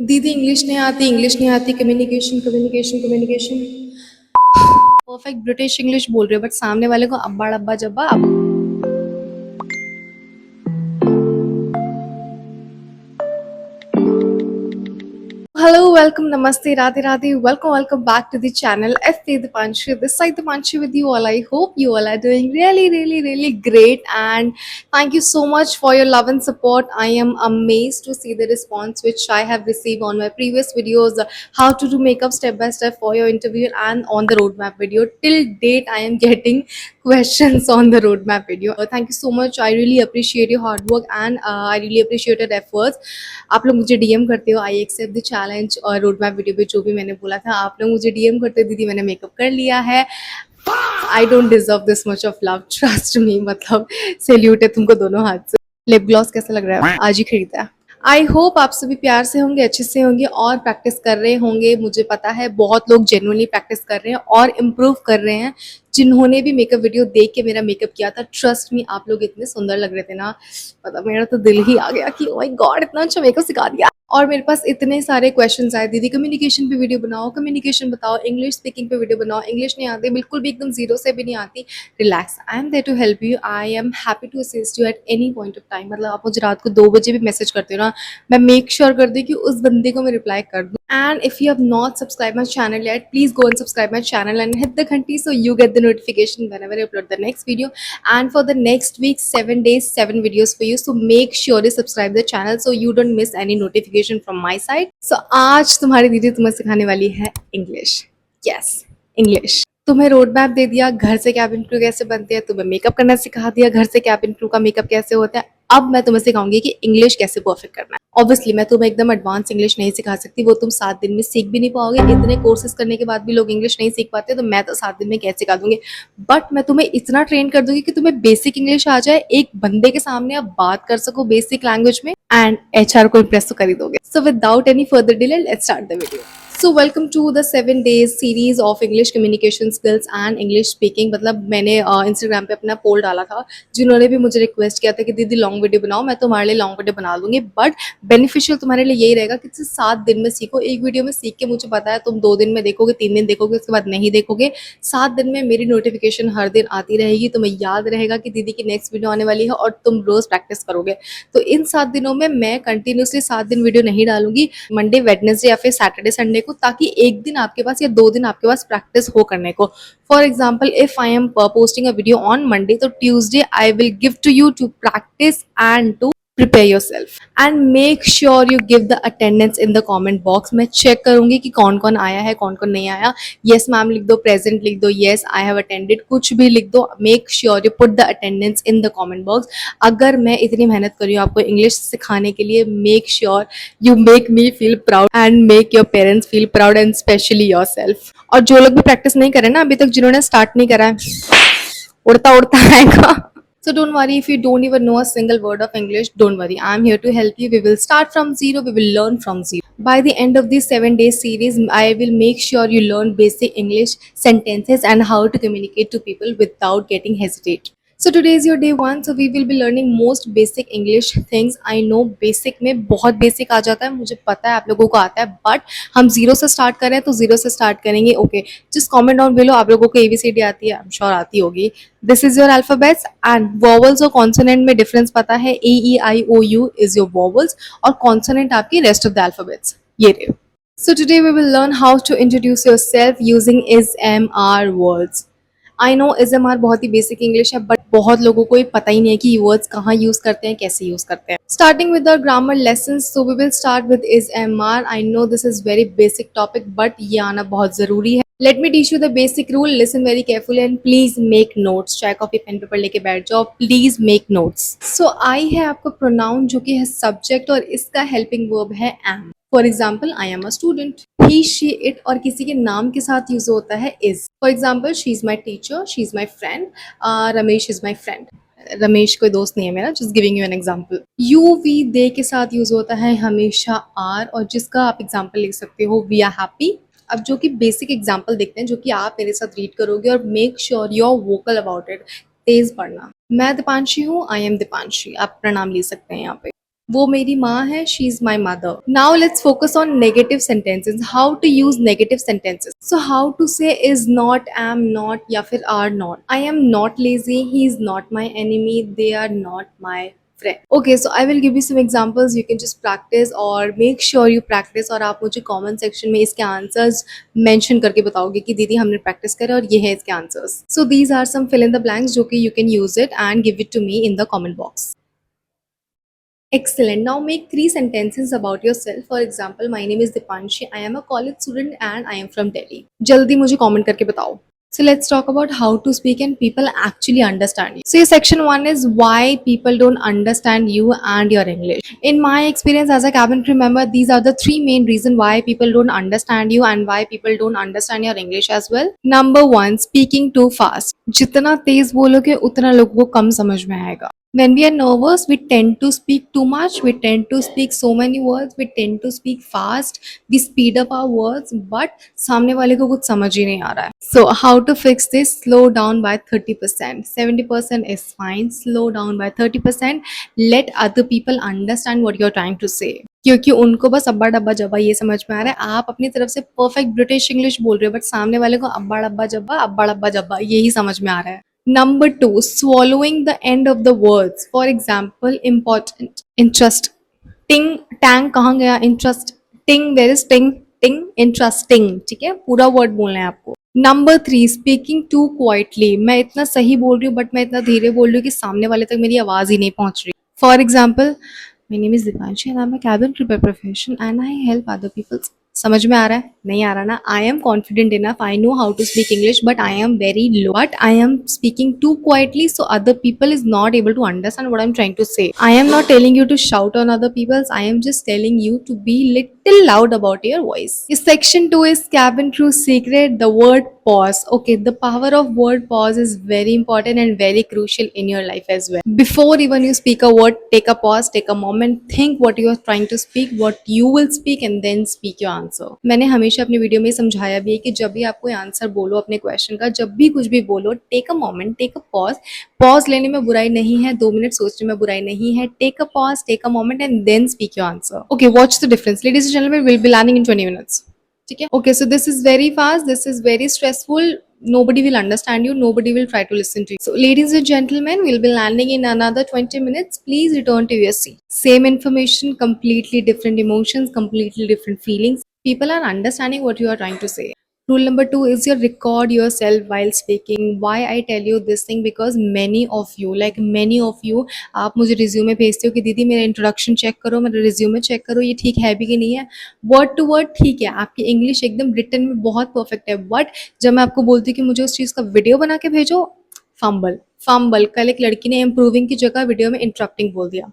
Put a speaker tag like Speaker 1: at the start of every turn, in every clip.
Speaker 1: दीदी इंग्लिश नहीं आती, communication communication communication. Perfect British English बोल रहे हो बट सामने वाले को अब्बा डब्बा जब्बा Hello, welcome, namaste, Radhe Radhe. Welcome back to the channel. FP Dipanshu. This side Dipanshu with you all. I hope you all are doing really great. And thank you so much for your love and support. I am amazed to see the response which I have received on my previous videos, how to do makeup step by step for your interview, and on the roadmap video. Till date, I am getting questions on the roadmap video. Thank you so much. I really appreciate your hard work and I really appreciate your efforts. आप लोग मुझे DM करते हो, I accept the challenge. और road map video पे जो भी मैंने बोला था, आप लोग मुझे डीएम करते हो, दीदी मैंने मेकअप कर लिया है। I don't deserve this much of love, trust me. मतलब सैल्यूट है तुमको दोनों हाथ से। लिप ग्लॉस कैसा लग रहा है? आज ही खरीदा। आई होप आप सभी प्यार से होंगे, अच्छे से होंगे और प्रैक्टिस कर रहे होंगे। मुझे पता है बहुत लोग जेन्युइनली प्रैक्टिस कर रहे हैं और इम्प्रूव कर रहे हैं। जिन्होंने भी मेकअप वीडियो देख के मेरा मेकअप किया था, ट्रस्ट मी, आप लोग इतने सुंदर लग रहे थे ना, मतलब मेरा तो दिल ही आ गया कि ओह माय गॉड, इतना अच्छा मेकअप सिखा दिया। और मेरे पास इतने सारे क्वेश्चंस आए, दीदी कम्युनिकेशन पे वीडियो बनाओ, कम्युनिकेशन बताओ, इंग्लिश स्पीकिंग पे वीडियो बनाओ। इंग्लिश नहीं आती, बिल्कुल भी एकदम जीरो से भी नहीं आती। Relax, I am there to help you. I am happy to assist you at any point of time. मतलब आप मुझे रात को 2 बजे भी मैसेज करते हो ना, मैं मेक श्योर कर दूँ कि उस बंदे को मैं रिप्लाई कर दूँ। And if you have not subscribe my channel yet, please go and subscribe my channel and hit the घंटी so you get the notification whenever I upload the next video. And for the next week, 7 days, 7 videos for you. So make sure you subscribe the channel so you don't miss any notification from my side. So आज तुम्हारी दीदी तुम्हें सिखाने वाली है English. Yes, English. तुम्हें road map दे दिया, घर से कैबिन क्रू कैसे बनते हैं, तुम्हें मेकअप करना सिखा दिया, घर से कैबिन क्रू का मेकअप कैसे होता है। अब मैं तुम्हें सिखाऊंगी कि इंग्लिश कैसे परफेक्ट करना है। ऑब्वियसली मैं तुम्हें एकदम एडवांस इंग्लिश नहीं सिखा सकती, वो तुम 7 दिन में सीख भी नहीं पाओगे। इतने कोर्सेज करने के बाद भी लोग इंग्लिश नहीं सीख पाते, तो मैं तो 7 दिन में कैसे सिखा दूंगी। बट मैं तुम्हें इतना ट्रेन कर दूंगी कि तुम्हें बेसिक इंग्लिश आ जाए, एक बंदे के सामने आप बात कर सको बेसिक लैंग्वेज में, एंड एचआर को इंप्रेस तो कर ही दोगे। So without any further delay, let's start the video. So welcome to the 7 days series of English communication skills and English speaking. मतलब मैंने इंस्टाग्राम पे अपना पोल डाला था, जिन्होंने भी मुझे रिक्वेस्ट किया था कि दीदी लॉन्ग वीडियो बनाओ, मैं तुम्हारे लिए लॉन्ग वीडियो बना दूंगी। बट बेनिफिशियल तुम्हारे लिए यही रहेगा कि 7 दिन में सीखो। एक वीडियो में सीख के मुझे पता है तुम 2 दिन में देखोगे, 3 दिन देखोगे, उसके बाद नहीं देखोगे। 7 दिन में मेरी नोटिफिकेशन हर दिन आती रहेगी, तुम्हें याद रहेगा कि दीदी की नेक्स्ट वीडियो आने वाली है और तुम रोज प्रैक्टिस करोगे। तो इन 7 दिनों में मैं कंटिन्यूसली 7 दिन वीडियो नहीं डालूंगी, मंडे वेडनेसडे या फिर सैटरडे संडे को, ताकि एक दिन आपके पास या 2 दिन आपके पास प्रैक्टिस हो करने को। For example, if I am posting a video on Monday, तो Tuesday I will give to you to practice and to prepare yourself and make sure you give the attendance in the comment box. मैं check करूंगी कि कौन कौन आया है, कौन कौन नहीं आया। yes मैम लिख दो, present लिख दो, yes I have attended, कुछ भी लिख दो। make sure you put the attendance in the comment box. अगर मैं इतनी मेहनत कर रही हूँ आपको इंग्लिश सिखाने के लिए, make sure you make me feel proud and make your parents feel proud and especially yourself. और जो लोग भी प्रैक्टिस नहीं करे ना अभी तक, जिन्होंने स्टार्ट नहीं करा है, उड़ता उड़ता आएगा। So don't worry if you don't even know a single word of English. Don't worry, I'm here to help you. We will start from zero. We will learn from zero. By the end of this 7 day series, I will make sure you learn basic English sentences and how to communicate to people without getting hesitate. So today is your day 1. So we will be learning most basic English things. I know basic में बहुत basic आ जाता है, मुझे पता है आप लोगों को आता है, but हम जीरो से स्टार्ट कर रहे हैं तो जीरो से स्टार्ट करेंगे। Okay, just comment down below आप लोगों को ABCD आती है, आई एम श्योर आती होगी। This is your alphabets and vowels और कॉन्सोनेंट में डिफरेंस पता है। AEIOU इज योर वॉवल्स और कॉन्सोनेंट आपकी रेस्ट ऑफ द अल्फाबेट्स, ये रहे। So today we will learn how to introduce yourself using is-am-are words. I know SMR बहुत ही basic English है, बट बहुत लोगों को ये पता ही नहीं है कि ये वर्ड्स कहाँ यूज करते हैं, कैसे यूज करते हैं। Starting with our grammar lessons, so we will start with SMR. I know this is very basic topic, but ये आना बहुत जरूरी है। Let me teach you the basic rule, listen very carefully and please make notes. चाहे copy pen paper लेके बैठ जाओ, please make notes. So I है आपका प्रोनाउन जो कि है सब्जेक्ट और इसका हेल्पिंग वर्ब है am. For example, I am a student. He she it और किसी के नाम के साथ यूज होता है is. For example, she is my teacher, she is my friend, Ramesh is my friend. Ramesh कोई दोस्त नहीं है मेरा, just giving you an example. You we they के साथ यूज होता है हमेशा आर, और जिसका आप एग्जाम्पल लिख सकते हो वी आर हैप्पी। अब जो कि बेसिक एग्जाम्पल देखते हैं जो कि आप मेरे साथ रीड करोगे, और make sure you are vocal about it, तेज पढ़ना। मैं दीपांशी हूँ, आई एम दीपांशी, आप अपना नाम ले सकते हैं यहाँ पे। वो मेरी माँ है, she is my mother. Now let's focus on negative sentences. How to use negative sentences. So how to say is not, am not या फिर are not. I am not lazy, he is not my enemy, they are not my friend. Okay, so I will give you some examples. You can just practice or make sure you practice. और आप मुझे comment section में इसके answers mention करके बताओगे कि दीदी हमने practice करे और ये है इसके answers. So these are some fill in the blanks जो कि you can use it and give it to me in the comment box. Excellent. Now make 3 sentences about yourself. For example, my name is Dipanshi. I am a college student and I am from Delhi. जल्दी मुझे comment करके बताओ. So let's talk about how to speak and people actually understand you. So your section 1 is why people don't understand you and your English. In my experience as a cabin crew member, these are the 3 main reasons why people don't understand you and why people don't understand your English as well. Number 1, speaking too fast. जितना तेज बोलोगे उतना लोगों को कम समझ में आएगा. When we are nervous, we tend to speak too much, we tend to speak so many words, we tend to speak fast, we speed up our words, but सामने वाले को कुछ समझ ही नहीं आ रहा है. So how to fix this? Slow down by 30%. 70% is fine. Slow down by 30%. Let other people understand what you're trying to say. क्योंकि उनको बस अब्बा डब्बा जब्बा ये समझ में आ रहा है. आप अपनी तरफ से परफेक्ट ब्रिटिश इंग्लिश बोल रहे हो, बट सामने वाले को अब्बा डब्बा जब्बा यही समझ में आ रहा है. Number 2, swallowing the end of the words. For example, important, interest, ting, tang कहाँ गया, interest, ting, there is ting, ting, interesting. ठीक है, पूरा वर्ड बोलना है आपको. Number 3, speaking too quietly. मैं इतना सही बोल रही हूँ बट मैं इतना धीरे बोल रही हूँ कि सामने वाले तक मेरी आवाज ही नहीं पहुंच रही. For example, my name is Dipanshi and I'm a cabin crew by profession and I help other people. समझ में आ रहा है, नहीं आ रहा ना. I am confident enough, I know how to speak English, but I am very low, but I am speaking too quietly so other people is not able to understand what I am trying to say. I am not telling you to shout on other peoples, I am just telling you to be little loud about your voice. Section 2 is cabin crew secret, the word pause. Okay, the power of word pause is very important and very crucial in your life as well. Before even you speak a word, take a pause, take a moment, think what you are trying to speak, what you will speak and then speak your answer. मैंने हमेशा अपनी video में समझाया भी है कि जब भी आप कोई आंसर बोलो अपने क्वेश्चन का, जब भी कुछ भी बोलो, take a moment, take a pause. Pause लेने में बुराई नहीं है, 2 मिनट सोचने में बुराई नहीं है. Take a pause, take a moment and then speak your answer. Okay, watch the difference. Ladies and gentleman, will be learning in 20 minutes. ठीक है. Okay, so this is very fast, this is very stressful. Nobody will understand you, nobody will try to listen to you. So ladies and gentlemen, we'll be landing in another 20 minutes. Please return to your seat. Same information, completely different emotions, completely different feelings. People are understanding what you are trying to say. Rule number 2 is you record yourself while speaking. Why I tell you this thing? Because many of you, आप मुझे resume भेजते हो कि दीदी मेरा introduction check करो, मेरा resume check करो, ये ठीक है भी कि नहीं है. वर्ड टू वर्ड ठीक है, आपकी इंग्लिश एकदम रिटन में बहुत परफेक्ट है, बट जब मैं आपको बोलती हूँ कि मुझे उस चीज़ का वीडियो बना के भेजो, फंबल फंबल. कल एक लड़की ने इम्प्रूविंग की जगह वीडियो में इंटरप्टिंग बोल दिया.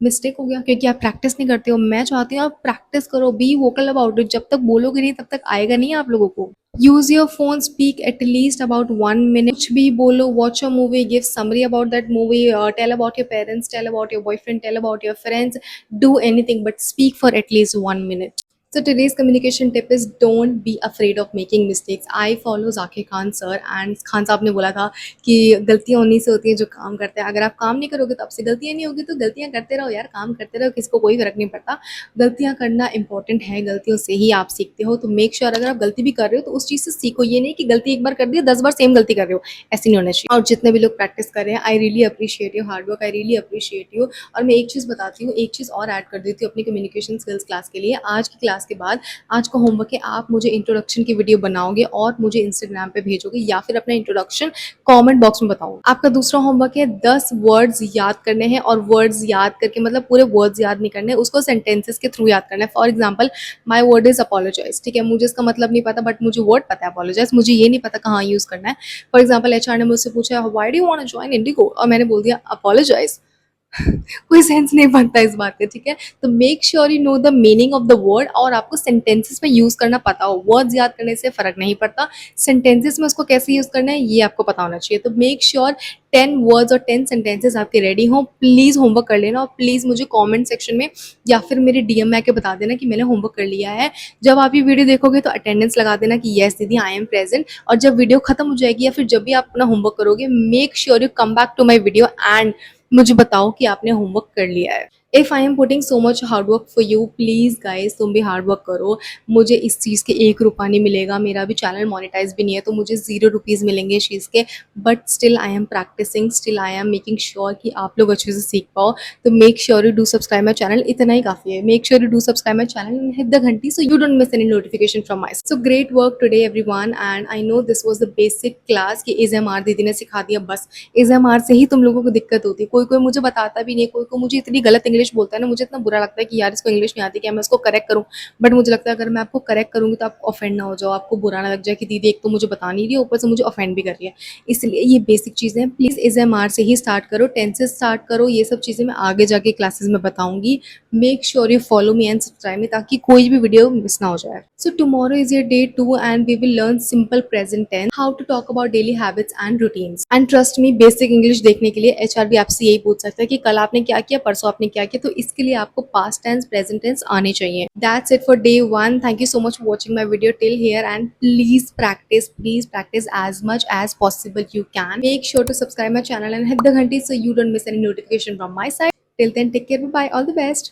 Speaker 1: मिस्टेक हो गया क्योंकि आप प्रैक्टिस नहीं करते हो. मैं चाहती हूँ आप प्रैक्टिस करो, बी वोकल अबाउट इट. जब तक बोलोगे नहीं तब तक आएगा नहीं आप लोगों को. Use your phone, speak at least about 1 minute. कुछ भी बोलो, watch a movie, give summary about that movie, tell about your parents, tell about your boyfriend, tell about your friends, do anything but speak for at least 1 minute. So today's communication tip is don't be afraid of making mistakes. I follow Zakir Khan sir and Khan साहब ने बोला था कि गलतियां उन्हीं से होती हैं जो काम करते हैं. अगर आप काम नहीं करोगे तो आपसे गलतियां नहीं होगी, तो गलतियां करते रहो यार, काम करते रहो, किसी को कोई फर्क नहीं पड़ता. गलतियां करना इंपॉर्टेंट है, गलतियों से ही आप सीखते हो. तो मेक श्योर अगर आप गलती भी कर रहे हो तो उस चीज़ से सीखो. ये नहीं कि गलती एक बार कर दी 10 बार सेम गलती कर रहे हो, ऐसे नहीं होना चाहिए. और जितने भी लोग प्रैक्टिस कर रहे हैं, I really appreciate you hard work, I really appreciate you. और मैं एक चीज़ बताती हूँ, एक चीज़ और ऐड कर देती हूँ अपनी कम्युनिकेशन स्किल्स क्लास के लिए. आज की क्लास के बाद आज का होमवर्क है, आप मुझे इंट्रोडक्शन की वीडियो बनाओगे और मुझे इंस्टाग्राम पे भेजोगे या फिर अपना इंट्रोडक्शन कमेंट बॉक्स में बताओ. आपका दूसरा होमवर्क है 10 वर्ड्स याद करने हैं, और वर्ड्स याद करके मतलब पूरे वर्ड्स याद नहीं करने, उसको सेंटेंसेस के थ्रू याद करना है. For example, my word is apologise. ठीक है, मुझे इसका मतलब नहीं पता बट मुझे वर्ड पता है अपोलोजाइज, मुझे ये नहीं पता कहाँ यूज करना है. फॉर एग्जाम्पल, एचआर ने मुझसे पूछा why do you want to join Indigo, और मैंने बोल दिया अपोलोजाइज. कोई सेंस नहीं बनता इस बात का. ठीक है, तो make sure you know the meaning of the word, और आपको सेंटेंसेस में यूज करना पता हो. वर्ड्स याद करने से फर्क नहीं पड़ता, सेंटेंसेस में उसको कैसे यूज करना है ये आपको पता होना चाहिए. तो मेक श्योर 10 वर्ड्स और 10 सेंटेंसेस आपके रेडी हो. प्लीज होमवर्क कर लेना और प्लीज मुझे कमेंट सेक्शन में या फिर मेरे डीएम में आके बता देना कि मैंने होमवर्क कर लिया है. जब आप ये वीडियो देखोगे तो अटेंडेंस लगा देना कि यस दीदी आई एम प्रेजेंट. और जब वीडियो खत्म हो जाएगी या फिर जब भी आप अपना होमवर्क करोगे, make sure you come back to my video and मुझे बताओ कि आपने होमवर्क कर लिया है. If I am putting so much hard work for you, please guys तुम भी हार्ड वर्क करो। मुझे इस चीज़ के 1 रुपया नहीं मिलेगा, मेरा भी चैनल मोनेटाइज भी नहीं है, तो मुझे 0 रुपीज़ मिलेंगे इस चीज़ के। But still I am practising, still I am making sure कि आप लोग अच्छे से सीख पाओ। तो make sure you do subscribe my channel, इतना ही काफ़ी है। Make sure you do subscribe my channel and hit the घंटी so you don't miss any notification from my. So great work today everyone, and I know this was the basic class कि ASMR दीदी ने सिखा दिया बस। एज़एमआर से ही तुम लोगों को दिक्कत होती है। कोई कोई मुझे बताता भी नहीं है, कोई कोई मुझे इतनी गलत इंग्लिश बोलता है ना, मुझे इतना बुरा लगता है कि यार इसको इंग्लिश नहीं आती, क्या मैं इसको करेक्ट करूँ। बट मुझे लगता है अगर मैं आपको करेक्ट करूँगी तो आप ऑफेंड ना हो जाओ, आपको बुरा ना लग जाए कि दीदी एक तो मुझे बता नहीं रही है, ऊपर से मुझे ऑफेंड भी कर रही है। इसलिए ये बेसिक चीज़ें हैं, प्लीज़ एज़एमआर से ही स्टार्ट करो, टेंस से स्टार्ट करो। ये सब चीज़ें मैं आगे जाके क्लासेस में बताऊंगी। Make sure you follow me and subscribe me, ताकि कोई भी वीडियो मिस ना हो जाए। So tomorrow is your day 2 and we will learn simple present tense, how to talk about daily habits and routines. And trust me, basic English देखने के लिए एचआरबी आपसे यही पूछ सकता है कि कल आपने क्या किया, परसों आपने क्या किया, तो इसके लिए आपको पास्ट टेंस प्रेजेंट टेंस आने चाहिए। That's it for day 1। Thank you so much for watching my video till here, and please practice as much as possible you can. Make sure to subscribe my channel and hit the ghanti so you don't miss any notification from my side. Till then, take care, bye bye, all the best.